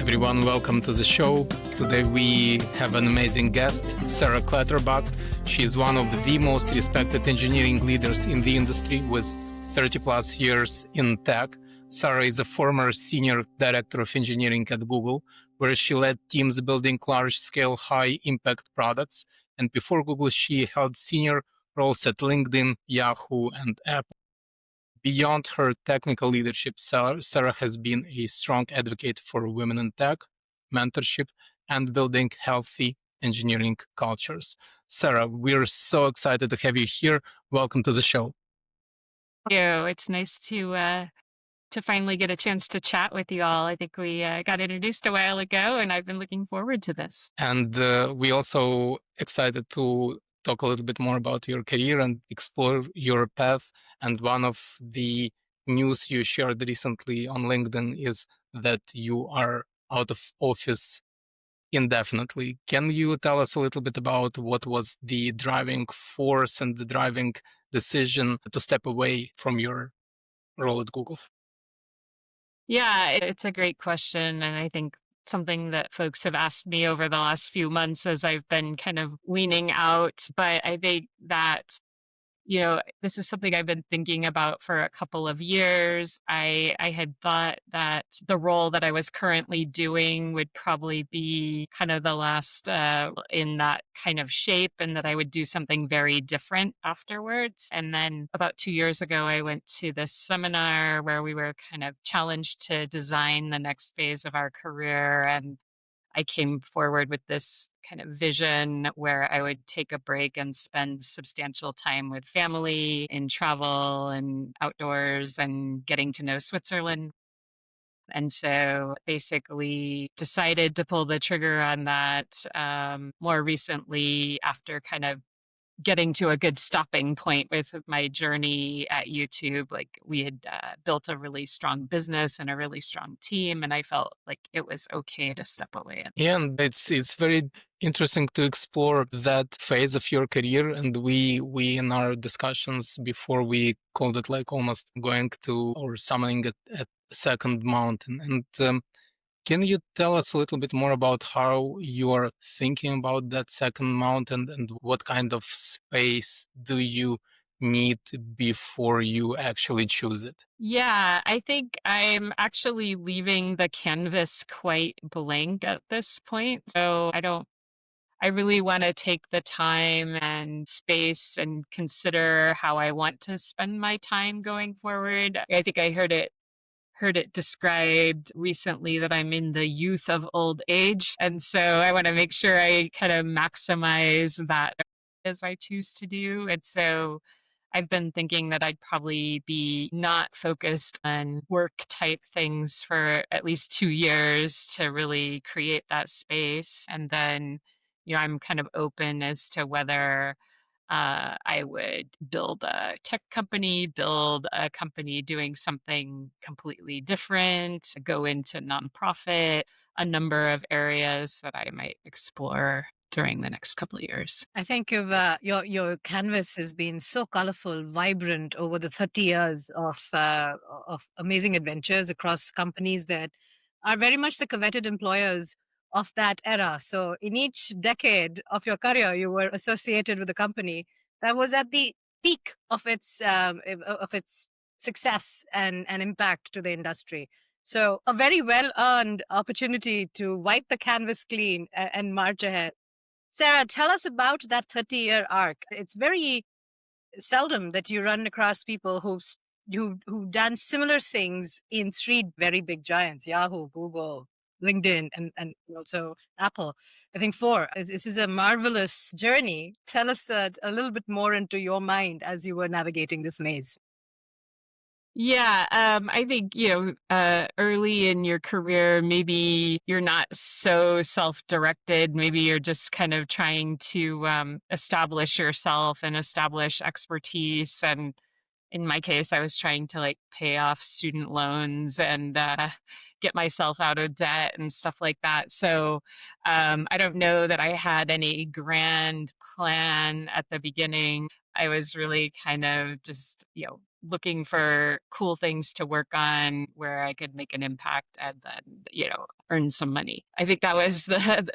everyone, welcome to the show. Today we have an amazing guest, Sarah Clatterbuck. She is one of the most respected engineering leaders in the industry with 30 plus years in tech. Sarah is a former senior director of engineering at Google, where she led teams building large-scale, high-impact products. And before Google, she held senior roles at LinkedIn, Yahoo, and Apple. Beyond her technical leadership, Sarah has been a strong advocate for women in tech, mentorship, and building healthy engineering cultures. Sarah, we're so excited to have you here. Welcome to the show. Thank you. It's nice to finally get a chance to chat with you all. I think we got introduced a while ago, and I've been looking forward to this. And we also excited to talk a little bit more about your career and explore your path. And one of the news you shared recently on LinkedIn is that you are out of office indefinitely. Can you tell us a little bit about what was the driving force and the driving decision to step away from your role at Google? Yeah, it's a great question. And I think something that folks have asked me over the last few months as I've been kind of weaning out. But I think that this is something I've been thinking about for a couple of years. I had thought that the role that I was currently doing would probably be kind of the last in that kind of shape, and that I would do something very different afterwards. And then about 2 years ago, I went to this seminar where we were kind of challenged to design the next phase of our career. And I came forward with this kind of vision where I would take a break and spend substantial time with family in travel and outdoors and getting to know Switzerland. And so basically decided to pull the trigger on that more recently after kind of getting to a good stopping point with my journey at YouTube. Like we had built a really strong business and a really strong team, and I felt like it was okay to step away. Yeah, and it's very interesting to explore that phase of your career. And we in our discussions before, we called it like almost going to or summoning a second mountain. And can you tell us a little bit more about how you're thinking about that second mountain and what kind of space do you need before you actually choose it? Yeah, I think I'm actually leaving the canvas quite blank at this point. So I really want to take the time and space and consider how I want to spend my time going forward. I think I heard it described recently that I'm in the youth of old age. And so I want to make sure I kind of maximize that as I choose to do. And so I've been thinking that I'd probably be not focused on work type things for at least 2 years to really create that space. And then, I'm kind of open as to whether I would build a tech company, build a company doing something completely different, go into nonprofit, a number of areas that I might explore during the next couple of years. I think your canvas has been so colorful, vibrant over the 30 years of amazing adventures across companies that are very much the coveted employers of that era. So in each decade of your career, you were associated with a company that was at the peak of its success and impact to the industry. So a very well earned opportunity to wipe the canvas clean and march ahead. Sarah, tell us about that 30-year arc. It's very seldom that you run across people who've done similar things in three very big giants: Yahoo, Google, LinkedIn, and also Apple. I think four. This is a marvelous journey. Tell us a little bit more into your mind as you were navigating this maze. Yeah, I think, early in your career, maybe you're not so self-directed. Maybe you're just kind of trying to establish yourself and establish expertise. And in my case, I was trying to like pay off student loans and get myself out of debt and stuff like that. So I don't know that I had any grand plan at the beginning. I was really kind of just, looking for cool things to work on where I could make an impact and then, earn some money. I think that was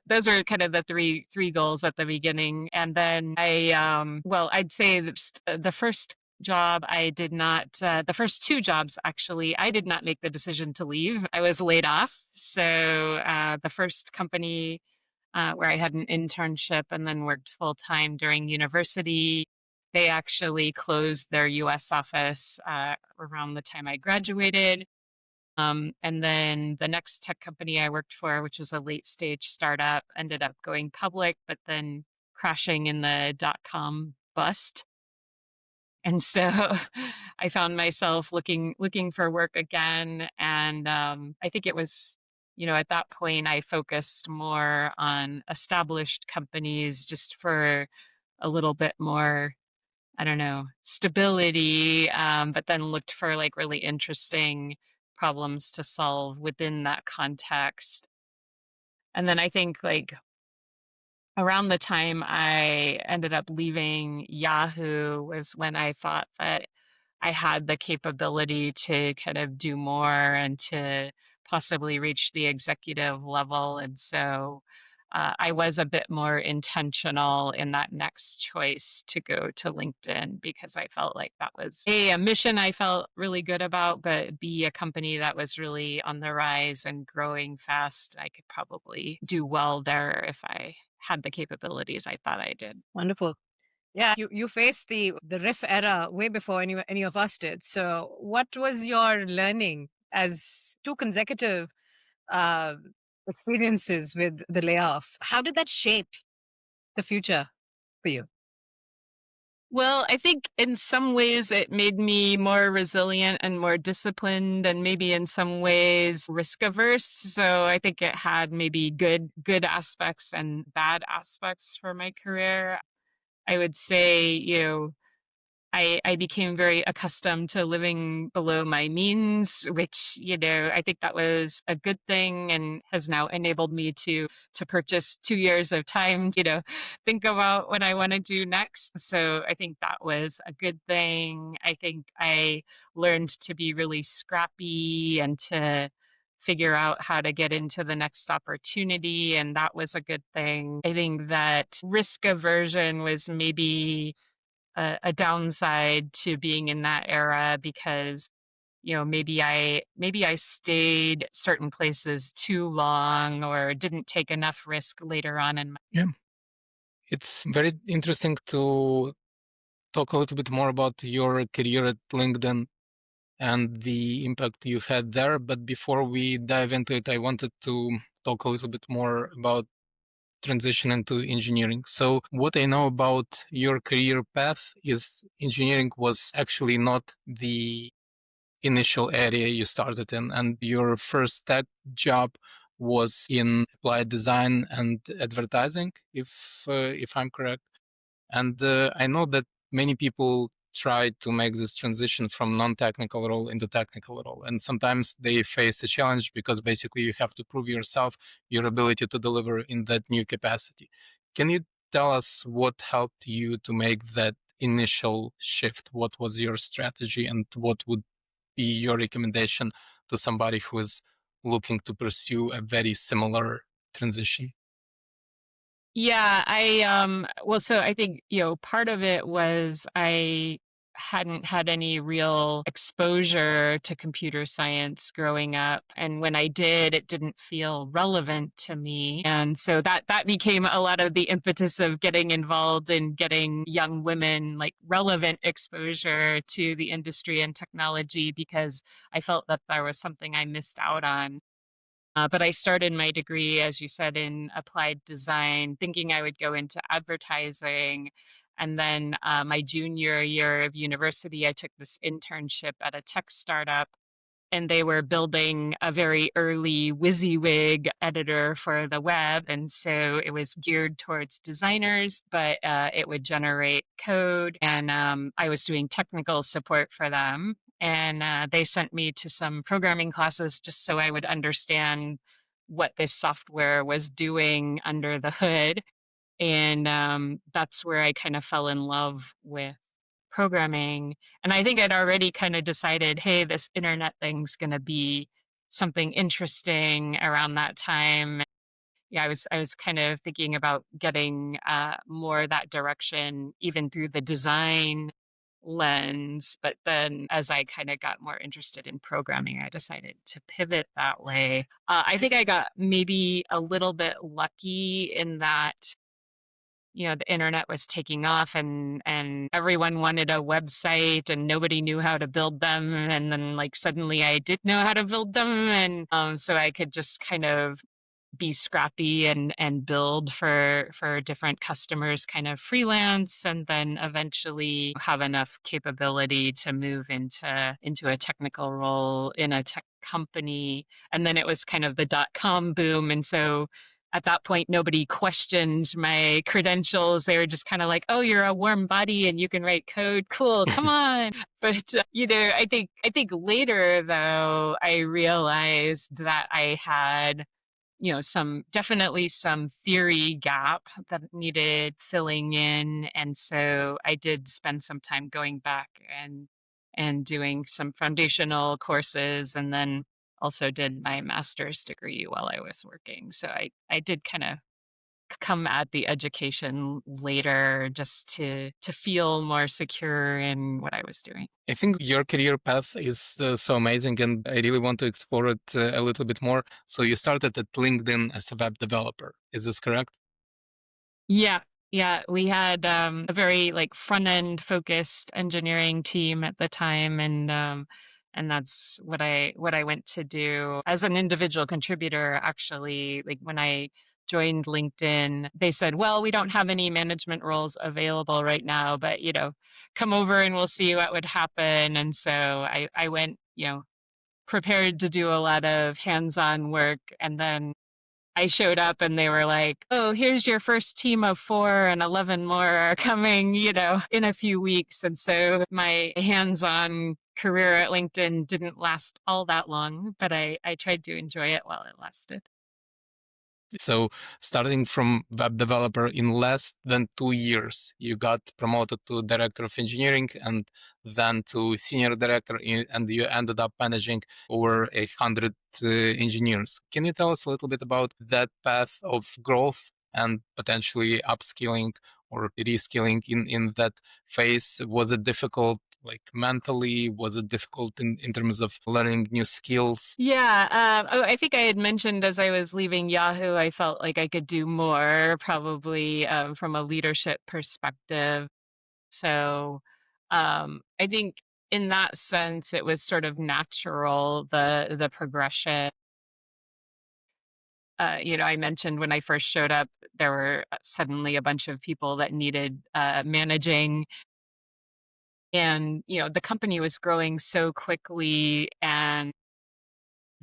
those are kind of the three goals at the beginning. And then I'd say the first job I did not, the first two jobs actually, I did not make the decision to leave. I was laid off. So the first company where I had an internship and then worked full time during university. They actually closed their US office around the time I graduated. And then the next tech company I worked for, which was a late stage startup, ended up going public, but then crashing in the dot-com bust. And so I found myself looking for work again. And I think it was, at that point, I focused more on established companies just for a little bit more, I don't know, stability, but then looked for like really interesting problems to solve within that context. And then I think like around the time I ended up leaving Yahoo was when I thought that I had the capability to kind of do more and to possibly reach the executive level. And so I was a bit more intentional in that next choice to go to LinkedIn because I felt like that was a mission I felt really good about, but B, a company that was really on the rise and growing fast. I could probably do well there if I had the capabilities I thought I did. Wonderful. Yeah, you faced the riff era way before any of us did. So, what was your learning as two consecutive uh, experiences with the layoff? How did that shape the future for you? Well, I think in some ways it made me more resilient and more disciplined and maybe in some ways risk averse. So I think it had maybe good aspects and bad aspects for my career. I would say, I became very accustomed to living below my means, which, I think that was a good thing and has now enabled me to purchase 2 years of time, think about what I want to do next. So I think that was a good thing. I think I learned to be really scrappy and to figure out how to get into the next opportunity, and that was a good thing. I think that risk aversion was maybe a downside to being in that era because maybe I stayed certain places too long or didn't take enough risk later on in my. Yeah. It's very interesting to talk a little bit more about your career at LinkedIn and the impact you had there. But before we dive into it, I wanted to talk a little bit more about transition into engineering. So what I know about your career path is engineering was actually not the initial area you started in, and your first tech job was in applied design and advertising, if I'm correct. And I know that many people try to make this transition from non-technical role into technical role. And sometimes they face a challenge because basically you have to prove yourself, your ability to deliver in that new capacity. Can you tell us what helped you to make that initial shift? What was your strategy and what would be your recommendation to somebody who is looking to pursue a very similar transition? Yeah, so I think, part of it was I hadn't had any real exposure to computer science growing up. And when I did, it didn't feel relevant to me. And so that became a lot of the impetus of getting involved in getting young women like relevant exposure to the industry and technology because I felt that there was something I missed out on. But I started my degree, as you said, in applied design, thinking I would go into advertising. And then my junior year of university, I took this internship at a tech startup, and they were building a very early WYSIWYG editor for the web. And so it was geared towards designers, but it would generate code. And I was doing technical support for them. And they sent me to some programming classes just so I would understand what this software was doing under the hood. And that's where I kind of fell in love with programming. And I think I'd already kind of decided, hey, this internet thing's going to be something interesting around that time. Yeah, I was kind of thinking about getting more that direction, even through the design lens. But then, as I kind of got more interested in programming, I decided to pivot that way. I think I got maybe a little bit lucky in that, the internet was taking off, and everyone wanted a website and nobody knew how to build them. And then, like, suddenly I did know how to build them, and so I could just kind of be scrappy and build for different customers, kind of freelance, and then eventually have enough capability to move into a technical role in a tech company. And then it was kind of the dot-com boom, and so at that point nobody questioned my credentials. They were just kind of like, oh, you're a warm body and you can write code, cool, come on. But I think later, though, I realized that I had, definitely some theory gap that needed filling in. And so I did spend some time going back and doing some foundational courses, and then also did my master's degree while I was working. So I did kind of come at the education later, just to feel more secure in what I was doing. I think your career path is so amazing, and I really want to explore it a little bit more. So you started at LinkedIn as a web developer. Is this correct? Yeah, yeah, we had a very like front end focused engineering team at the time, and that's what I went to do as an individual contributor. Actually, like when I joined LinkedIn, they said, "Well, we don't have any management roles available right now, but come over and we'll see what would happen." And so I went, prepared to do a lot of hands-on work, and then I showed up and they were like, "Oh, here's your first team of 4 and 11 more are coming, in a few weeks." And so my hands-on career at LinkedIn didn't last all that long, but I tried to enjoy it while it lasted. So, starting from web developer in less than 2 years, you got promoted to director of engineering and then to senior director, and you ended up managing over 100 engineers. Can you tell us a little bit about that path of growth and potentially upskilling or reskilling in that phase? Was it difficult? Like mentally, was it difficult in terms of learning new skills? Yeah, I think I had mentioned as I was leaving Yahoo, I felt like I could do more, probably from a leadership perspective. So I think in that sense, it was sort of natural, the progression. I mentioned when I first showed up, there were suddenly a bunch of people that needed managing. And, the company was growing so quickly, and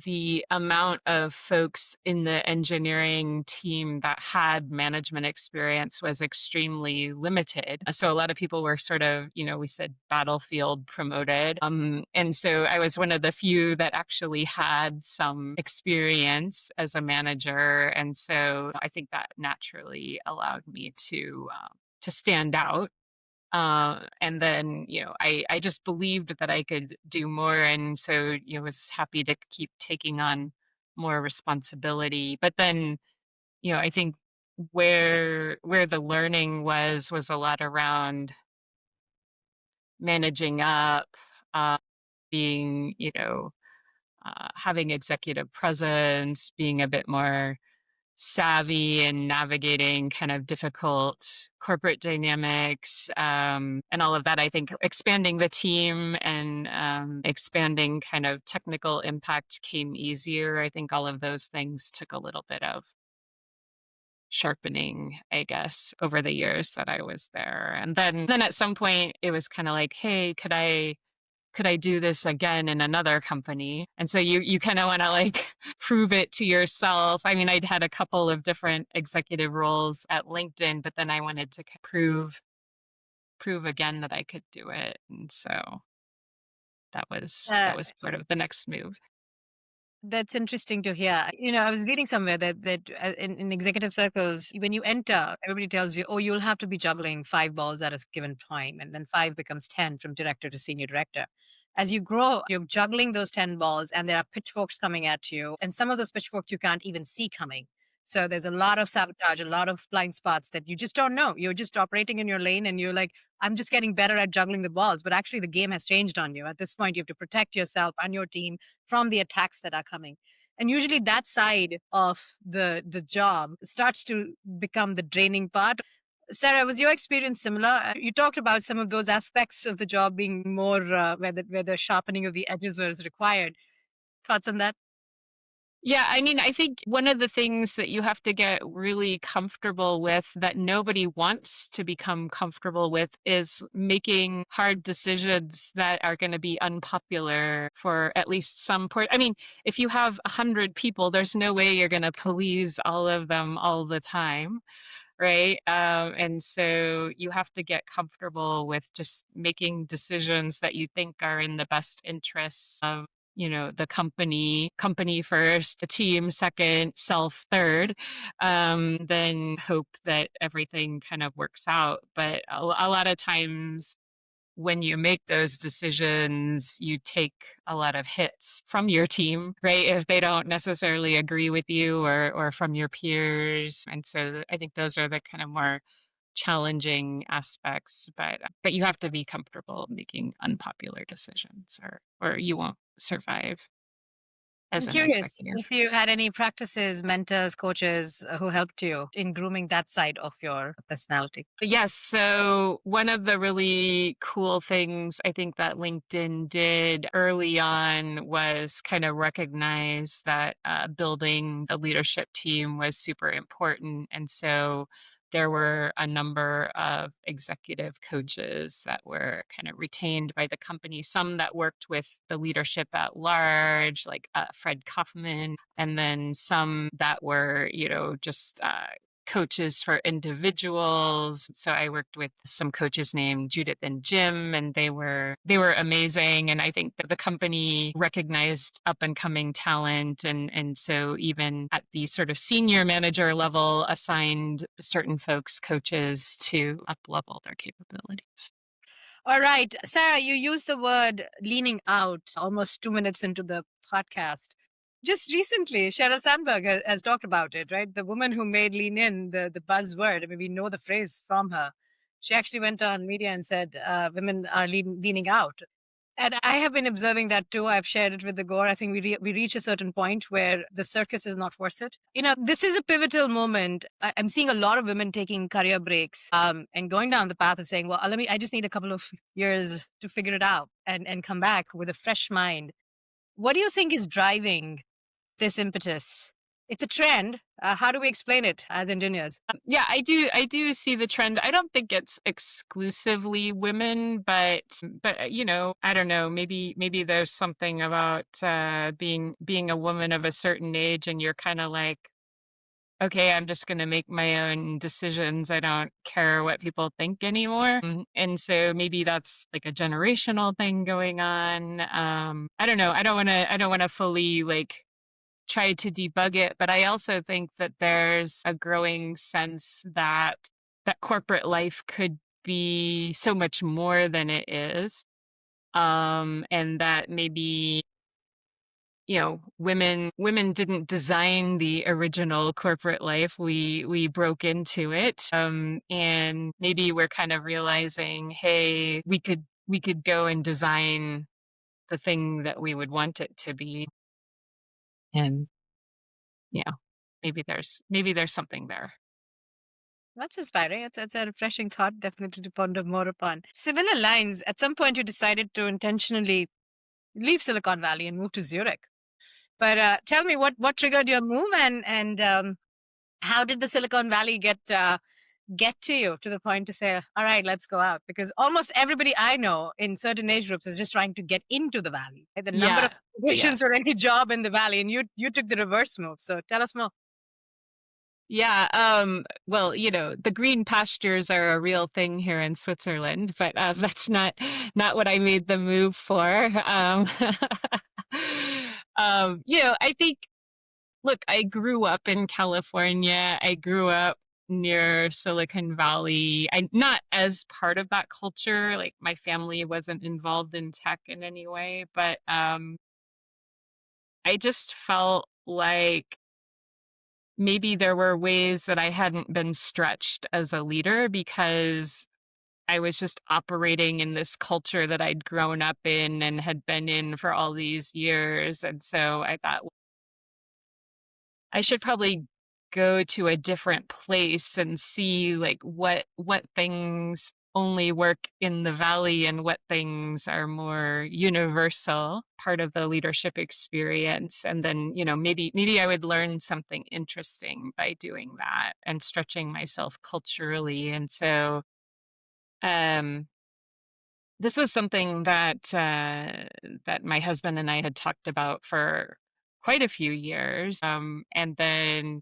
the amount of folks in the engineering team that had management experience was extremely limited. So a lot of people were sort of, we said battlefield promoted. And so I was one of the few that actually had some experience as a manager. And so I think that naturally allowed me to stand out. And then, I just believed that I could do more. And so, was happy to keep taking on more responsibility. But then, I think where the learning was a lot around managing up, uh, being, having executive presence, being a bit more savvy and navigating kind of difficult corporate dynamics, and all of that. I think expanding the team and expanding kind of technical impact came easier. I think all of those things took a little bit of sharpening, I guess, over the years that I was there. And then at some point it was kind of like, hey, could I do this again in another company? And so you kind of want to like prove it to yourself. I mean, I'd had a couple of different executive roles at LinkedIn, but then I wanted to prove again that I could do it. And so that was Uh, that was part of the next move. That's interesting to hear. I was reading somewhere that in executive circles, when you enter, everybody tells you, oh, you'll have to be juggling 5 balls at a given time, and then five becomes 10 from director to senior director. As you grow, you're juggling those 10 balls, and there are pitchforks coming at you, and some of those pitchforks you can't even see coming. So there's a lot of sabotage, a lot of blind spots that you just don't know. You're just operating in your lane, and you're like, I'm just getting better at juggling the balls. But actually, the game has changed on you. At this point, you have to protect yourself and your team from the attacks that are coming. And usually that side of the job starts to become the draining part. Sarah, was your experience similar? You talked about some of those aspects of the job being more where the sharpening of the edges was required. Thoughts on that? Yeah, I mean, I think one of the things that you have to get really comfortable with that nobody wants to become comfortable with is making hard decisions that are going to be unpopular for at least some part. I mean, if you have 100 people, there's no way you're going to please all of them all the time, right? And so you have to get comfortable with just making decisions that you think are in the best interests of the company first, the team second, self third, then hope that everything kind of works out. But a lot of times when you make those decisions, you take a lot of hits from your team, right? If they don't necessarily agree with you, or from your peers. And so I think those are the kind of more challenging aspects, but you have to be comfortable making unpopular decisions, or you won't survive I'm as an curious executive. if you had any practices, mentors, coaches who helped you in grooming that side of your personality. Yes. So one of the really cool things I think that LinkedIn did early on was kind of recognize that building a leadership team was super important. And so there were a number of executive coaches that were kind of retained by the company, some that worked with the leadership at large, like Fred Kaufman, and then some that were, just coaches for individuals. So I worked with some coaches named Judith and Jim, and they were amazing. And I think that the company recognized up and coming talent, and so even at the sort of senior manager level, assigned certain folks coaches to up level their capabilities. All right. Sarah, you used the word leaning out almost 2 minutes into the podcast. Just recently, Sheryl Sandberg has talked about it, right? The woman who made lean in the buzzword. I mean, we know the phrase from her. She actually went on media and said women are leaning out. And I have been observing that too. I've shared it with the Gore. I think we reach a certain point where the circus is not worth it. This is a pivotal moment. I'm seeing a lot of women taking career breaks and going down the path of saying, well, I just need a couple of years to figure it out and come back with a fresh mind. What do you think is driving this impetus? It's a trend. How do we explain it as engineers? Yeah, I do see the trend. I don't think it's exclusively women, but I don't know, maybe there's something about being a woman of a certain age, and you're kind of like, okay, I'm just going to make my own decisions. I don't care what people think anymore. And so maybe that's like a generational thing going on. I don't know. I don't want to fully like try to debug it, but I also think that there's a growing sense that corporate life could be so much more than it is, and that maybe women didn't design the original corporate life. We broke into it, and maybe we're kind of realizing, hey, we could go and design the thing that we would want it to be, and maybe there's something there. That's inspiring. It's a refreshing thought, definitely to ponder more upon. Similar lines, at some point you decided to intentionally leave Silicon Valley and move to Zurich. But tell me what triggered your move, and how did the Silicon Valley get to you to the point to say, all right, let's go out? Because almost everybody I know in certain age groups is just trying to get into the valley. The number Yeah, of applications for any job in the valley, and you took the reverse move. So tell us more. yeah. Well, the green pastures are a real thing here in Switzerland, but that's not what I made the move for. I think, look, I grew up in California. I grew up near Silicon Valley. I'm not as part of that culture. Like my family wasn't involved in tech in any way, but I just felt like maybe there were ways that I hadn't been stretched as a leader because I was just operating in this culture that I'd grown up in and had been in for all these years. And so I thought I should probably go to a different place and see like what things only work in the valley and what things are more universal part of the leadership experience. And then, maybe I would learn something interesting by doing that and stretching myself culturally. And so um this was something that my husband and I had talked about for quite a few years. And then,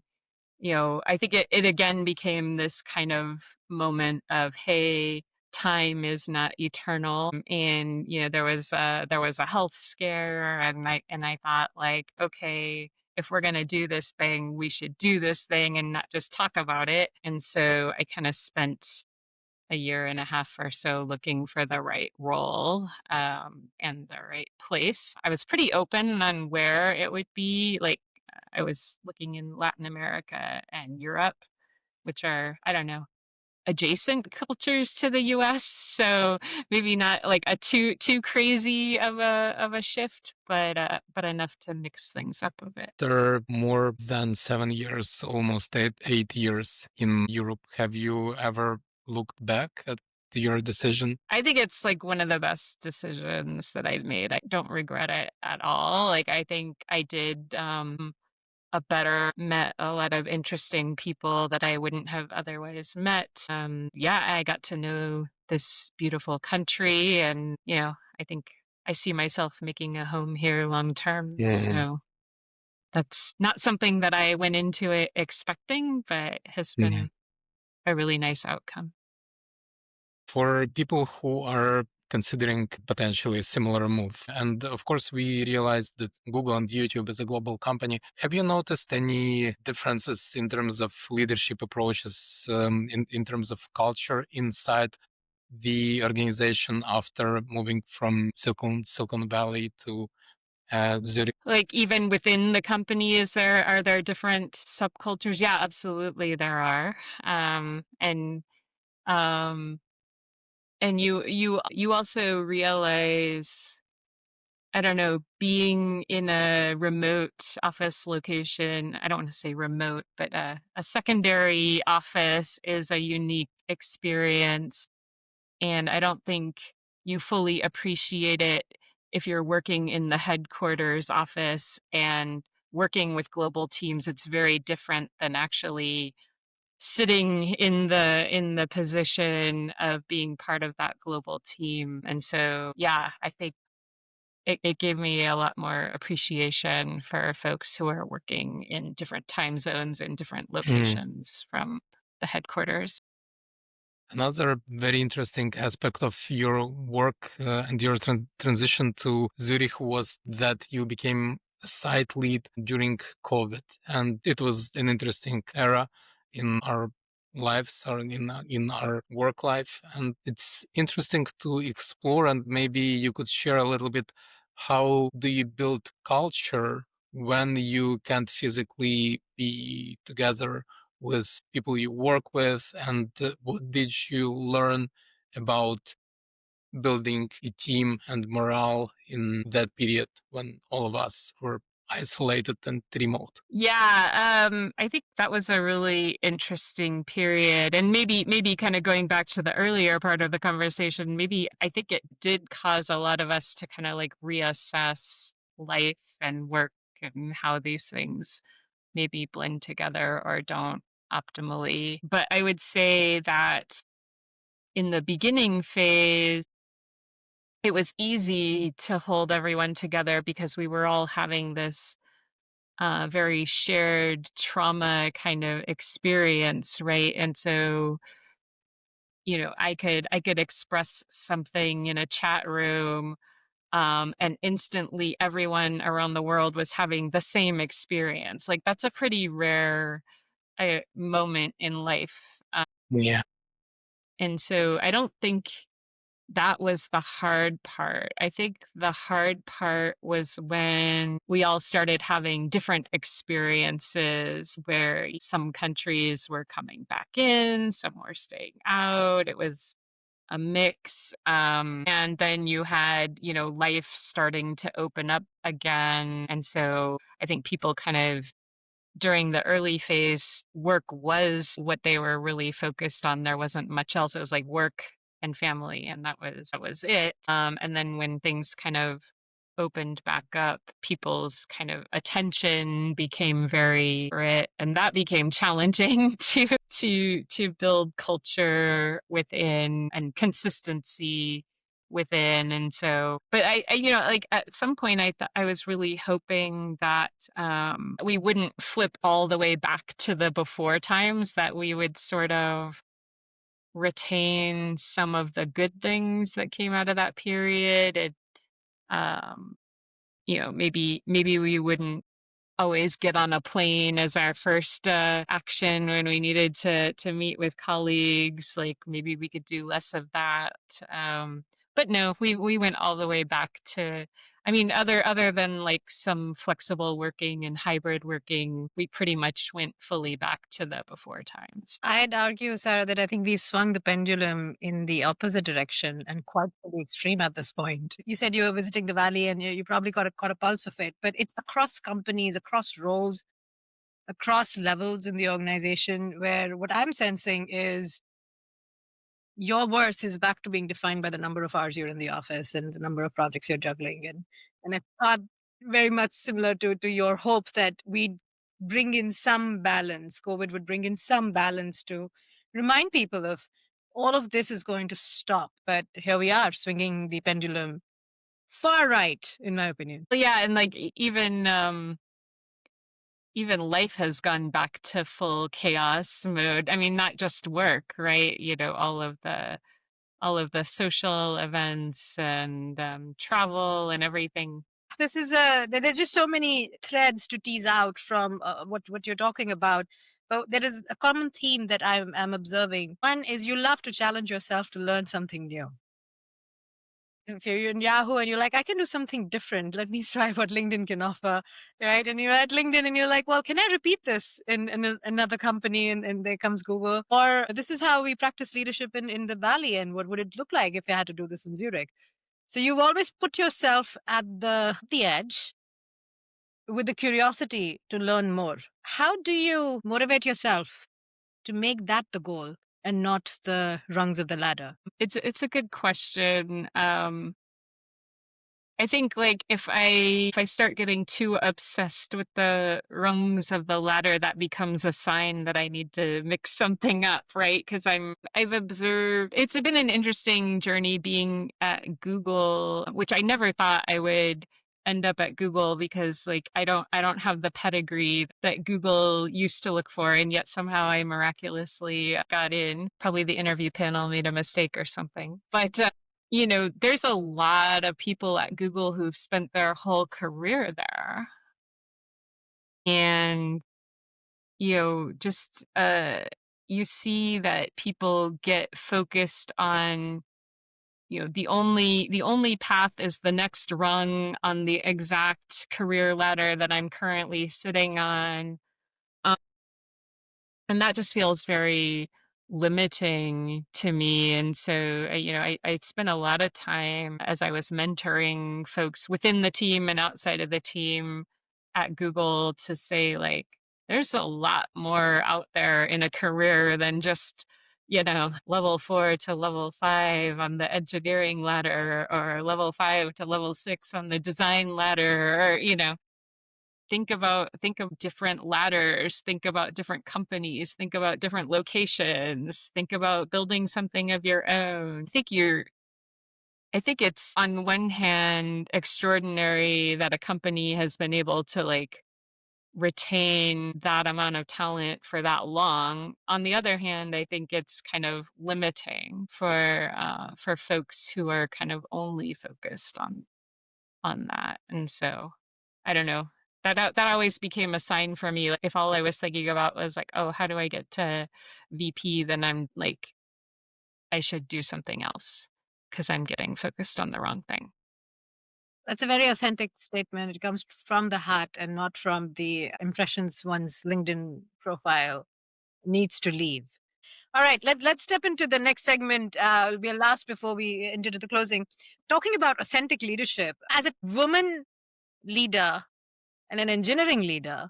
I think it again became this kind of moment of, hey, time is not eternal. And, there was a health scare, and I thought like, okay, if we're gonna do this thing, we should do this thing and not just talk about it. And so I kind of spent a year and a half or so looking for the right role and the right place. I was pretty open on where it would be. Like I was looking in Latin America and Europe, which are, I don't know, adjacent cultures to the US. So maybe not like a too crazy of a shift, but enough to mix things up a bit. After more than 7 years, almost 8 years in Europe, have you ever looked back at your decision? I think it's like one of the best decisions that I've made. I don't regret it at all. Like I think I did met a lot of interesting people that I wouldn't have otherwise met. Yeah, I got to know this beautiful country, and I think I see myself making a home here long term. Mhm. So that's not something that I went into it expecting, but has Yeah. been a really nice outcome. For people who are considering potentially a similar move, and of course, we realize that Google and YouTube is a global company. Have you noticed any differences in terms of leadership approaches, in terms of culture inside the organization after moving from Silicon Valley to Zurich? Like even within the company, are there different subcultures? Yeah, absolutely there are. Um, and you also realize, I don't know, being in a remote office location, I don't want to say remote, but a secondary office is a unique experience. And I don't think you fully appreciate it if you're working in the headquarters office and working with global teams. It's very different than actually sitting in the position of being part of that global team. And so, yeah, I think it gave me a lot more appreciation for folks who are working in different time zones and different locations from the headquarters. Another very interesting aspect of your work and your transition to Zurich was that you became a site lead during COVID. And it was an interesting era in our lives or in our work life. And it's interesting to explore, and maybe you could share a little bit, how do you build culture when you can't physically be together with people you work with, and what did you learn about building a team and morale in that period when all of us were isolated and remote? Yeah, I think that was a really interesting period. And maybe kind of going back to the earlier part of the conversation, maybe I think it did cause a lot of us to kind of like reassess life and work and how these things maybe blend together or don't optimally. But I would say that in the beginning phase, it was easy to hold everyone together because we were all having this very shared trauma kind of experience, right? And so, I could express something in a chat room and instantly everyone around the world was having the same experience. Like that's a pretty rare moment in life. Yeah. And so I don't think that was the hard part. I think the hard part was when we all started having different experiences where some countries were coming back in, some were staying out. It was a mix. And then you had, life starting to open up again. And so I think people kind of during the early phase, work was what they were really focused on. There wasn't much else. It was like work and family, and that was it. And then when things kind of opened back up, people's kind of attention became very separate, and that became challenging to build culture within and consistency within. And so but I like at some point I was really hoping that we wouldn't flip all the way back to the before times, that we would sort of retain some of the good things that came out of that period. And um maybe we wouldn't always get on a plane as our first action when we needed to meet with colleagues. Like maybe we could do less of that. But no, we went all the way back to. I mean, other than like some flexible working and hybrid working, we pretty much went fully back to the before times. I'd argue, Sarah, that I think we've swung the pendulum in the opposite direction and quite to the extreme at this point. You said you were visiting the valley and you probably caught a pulse of it, but it's across companies, across roles, across levels in the organization, where what I'm sensing is your worth is back to being defined by the number of hours you're in the office and the number of projects you're juggling. And I thought very much similar to your hope that we'd bring in some balance. COVID would bring in some balance to remind people of all of this is going to stop. But here we are swinging the pendulum far right, in my opinion. But yeah, and like even life has gone back to full chaos mode. I mean, not just work, right? All of the social events and travel and everything. There's just so many threads to tease out from what you're talking about. But there is a common theme that I'm observing. One is you love to challenge yourself to learn something new. If you're in Yahoo and you're like, I can do something different, let me try what LinkedIn can offer, right? And you're at LinkedIn and you're like, well, can I repeat this in another company? And there comes Google. Or this is how we practice leadership in the Valley, and what would it look like if you had to do this in Zurich? So you've always put yourself at the edge with the curiosity to learn more. How do you motivate yourself to make that the goal and not the rungs of the ladder? It's a good question. I think like if I start getting too obsessed with the rungs of the ladder, that becomes a sign that I need to mix something up, right? Because I've observed it's been an interesting journey being at Google, which I never thought I would end up at Google, because like I don't have the pedigree that Google used to look for, and yet somehow I miraculously got in. Probably the interview panel made a mistake or something. But there's a lot of people at Google who've spent their whole career there. And, just you see that people get focused on, the only path is the next rung on the exact career ladder that I'm currently sitting on. And that just feels very limiting to me. And so, I spent a lot of time as I was mentoring folks within the team and outside of the team at Google to say, like, there's a lot more out there in a career than just, level 4 to level 5 on the engineering ladder, or level 5 to level 6 on the design ladder, or, think of different ladders, think about different companies, think about different locations, think about building something of your own. I think it's on one hand extraordinary that a company has been able to like retain that amount of talent for that long. On the other hand, I think it's kind of limiting for folks who are kind of only focused on on that. And so I don't know. That always became a sign for me. Like if all I was thinking about was like, oh, how do I get to VP? Then I'm like, I should do something else because I'm getting focused on the wrong thing. That's a very authentic statement. It comes from the heart and not from the impressions one's LinkedIn profile needs to leave. All right, let's step into the next segment. It'll be a last before we enter into the closing. Talking about authentic leadership. As a woman leader and an engineering leader,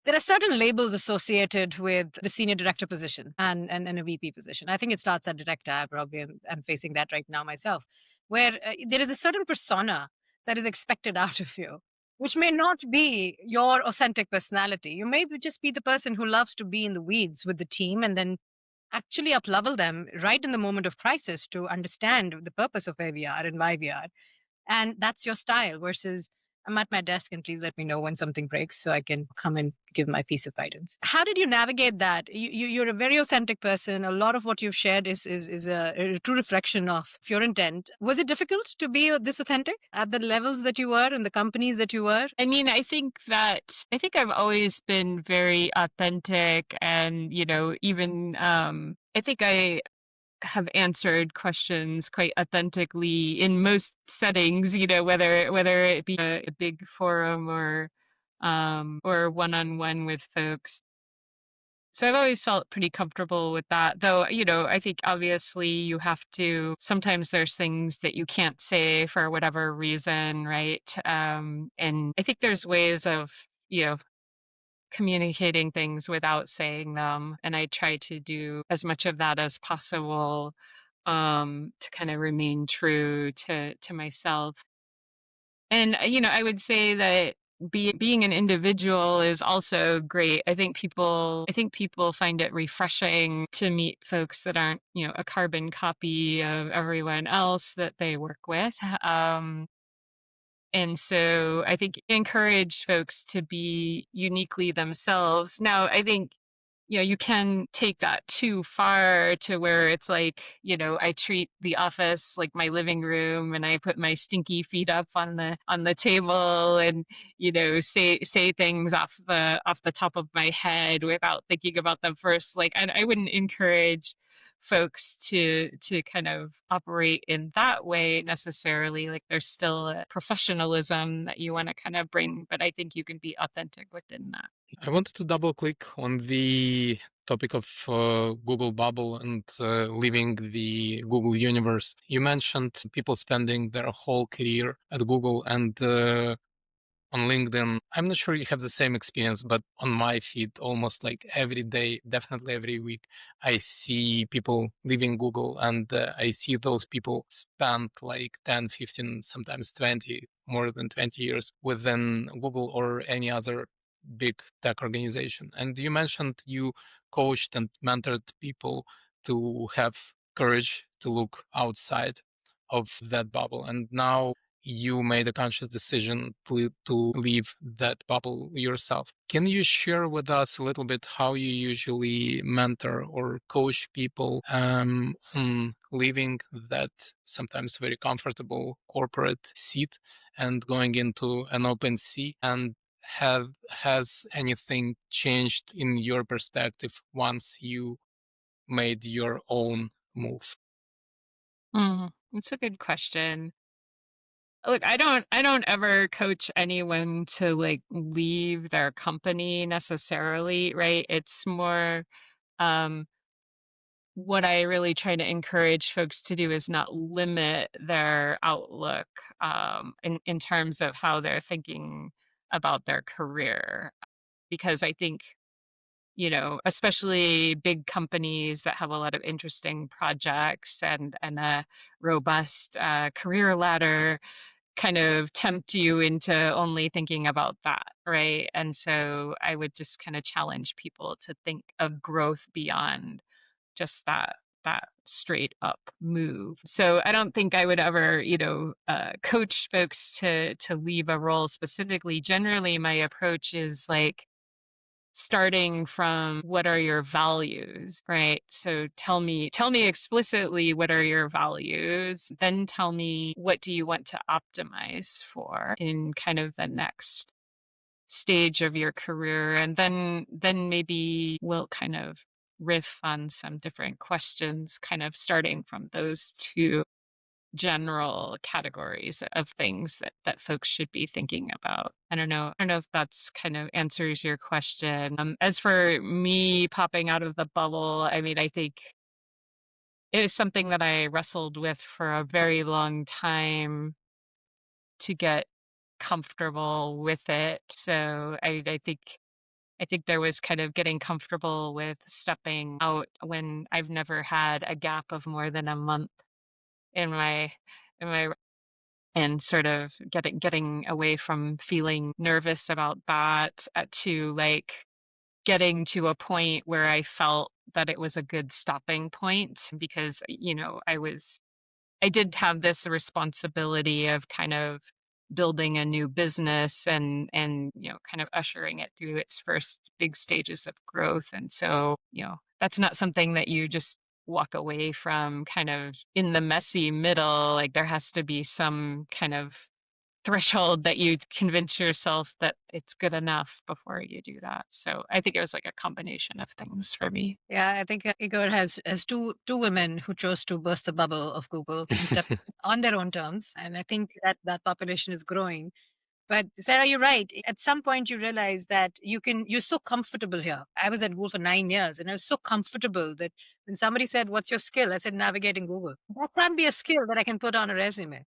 there are certain labels associated with the senior director position and a VP position. I think it starts at director. I probably am facing that right now myself, where there is a certain persona that is expected out of you, which may not be your authentic personality. You may just be the person who loves to be in the weeds with the team and then actually up-level them right in the moment of crisis to understand the purpose of where we are and why we are. And that's your style versus I'm at my desk and please let me know when something breaks so I can come and give my piece of guidance. How did you navigate that? You're a very authentic person. A lot of what you've shared is a true reflection of your intent. Was it difficult to be this authentic at the levels that you were and the companies that you were? I mean, I think I've always been very authentic and, even I think I have answered questions quite authentically in most settings, whether it be a big forum or one-on-one with folks. So I've always felt pretty comfortable with that. Though, I think obviously sometimes there's things that you can't say for whatever reason, right? And I think there's ways of, communicating things without saying them. And I try to do as much of that as possible to kind of remain true to myself. And I would say that being an individual is also great. I think people find it refreshing to meet folks that aren't, a carbon copy of everyone else that they work with. And so I think encourage folks to be uniquely themselves. Now, I think you can take that too far to where it's like, I treat the office like my living room and I put my stinky feet up on the table and, say things off the top of my head without thinking about them first. Like I wouldn't encourage folks to kind of operate in that way necessarily. Like there's still a professionalism that you want to kind of bring, but I think you can be authentic within that. I wanted to double click on the topic of Google bubble and leaving the Google universe. You mentioned people spending their whole career at Google and on LinkedIn. I'm not sure you have the same experience, but on my feed, almost like every day, definitely every week, I see people leaving Google and I see those people spend like 10, 15, sometimes 20, more than 20 years within Google or any other big tech organization. And you mentioned you coached and mentored people to have courage to look outside of that bubble. And now you made a conscious decision to leave that bubble yourself. Can you share with us a little bit how you usually mentor or coach people on leaving that sometimes very comfortable corporate seat and going into an open sea? And has anything changed in your perspective once you made your own move? That's a good question. Look, I don't ever coach anyone to like leave their company necessarily, right? It's more um what I really try to encourage folks to do is not limit their outlook in terms of how they're thinking about their career. Because I think, especially big companies that have a lot of interesting projects and a robust career ladder kind of tempt you into only thinking about that, right? And so I would just kind of challenge people to think of growth beyond just that straight up move. So I don't think I would ever, coach folks to leave a role specifically. Generally, my approach is like starting from what are your values, right? So tell me explicitly what are your values, then tell me what do you want to optimize for in kind of the next stage of your career, and then maybe we'll kind of riff on some different questions kind of starting from those two general categories of things that folks should be thinking about. I don't know if that's kind of answers your question. As for me popping out of the bubble, I mean, I think it was something that I wrestled with for a very long time to get comfortable with it. So I think there was kind of getting comfortable with stepping out when I've never had a gap of more than a month in my and sort of getting away from feeling nervous about that to like getting to a point where I felt that it was a good stopping point because I did have this responsibility of kind of building a new business and kind of ushering it through its first big stages of growth. And so, that's not something that you just walk away from kind of in the messy middle. Like there has to be some kind of threshold that you convince yourself that it's good enough before you do that. So I think it was like a combination of things for me. Yeah, I think Igor has two women who chose to burst the bubble of Google and step on their own terms, and I think that population is growing. But Sarah, you're right. At some point, you realize that you're so comfortable here. I was at Google for 9 years, and I was so comfortable that when somebody said, "What's your skill?" I said, "Navigating Google." That can't be a skill that I can put on a resume.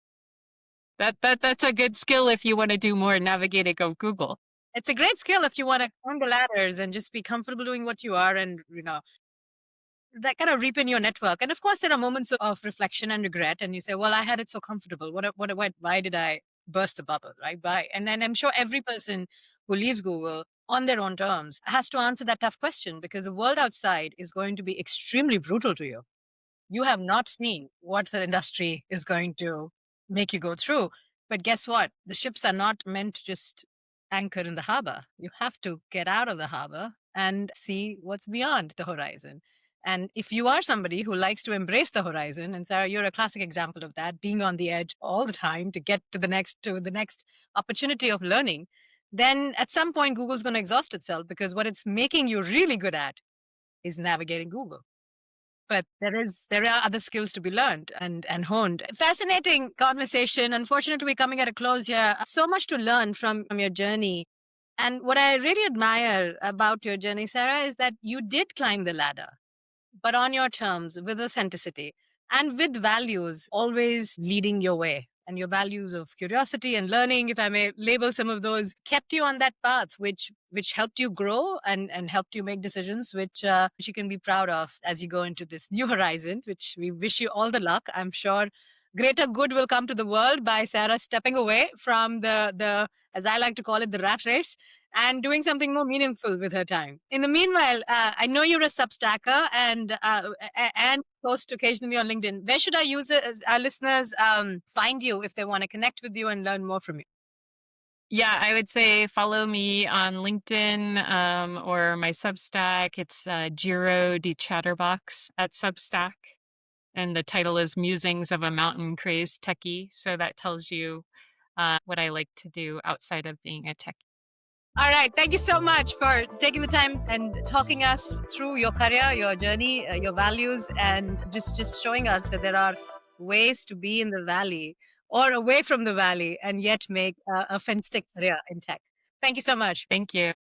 That's a good skill if you want to do more navigating of Google. It's a great skill if you want to climb the ladders and just be comfortable doing what you are, and that kind of reap in your network. And of course, there are moments of reflection and regret, and you say, "Well, I had it so comfortable. Why did I burst the bubble?" Right? Why? And then I'm sure every person who leaves Google on their own terms has to answer that tough question because the world outside is going to be extremely brutal to you. You have not seen what the industry is going to make you go through. But guess what? The ships are not meant to just anchor in the harbor. You have to get out of the harbor and see what's beyond the horizon. And if you are somebody who likes to embrace the horizon, and Sarah, you're a classic example of that, being on the edge all the time to get to the next opportunity of learning, then at some point Google's going to exhaust itself because what it's making you really good at is navigating Google. But there are other skills to be learned and honed. Fascinating conversation. Unfortunately, we're coming at a close here. So much to learn from your journey. And what I really admire about your journey, Sarah, is that you did climb the ladder, but on your terms, with authenticity and with values always leading your way. And your values of curiosity and learning, if I may label some of those, kept you on that path, which helped you grow and helped you make decisions which you can be proud of as you go into this new horizon, which we wish you all the luck. I'm sure greater good will come to the world by Sarah stepping away from the as I like to call it, the rat race, and doing something more meaningful with her time. In the meanwhile, I know you're a Substacker and post occasionally on LinkedIn. Where should our listeners find you if they want to connect with you and learn more from you? Yeah, I would say follow me on LinkedIn or my Substack. It's Jiro de Chatterbox at Substack. And the title is Musings of a Mountain Crazed Techie. So that tells you what I like to do outside of being a techie. All right. Thank you so much for taking the time and talking us through your career, your journey, your values, and just showing us that there are ways to be in the valley or away from the valley and yet make a fantastic career in tech. Thank you so much. Thank you.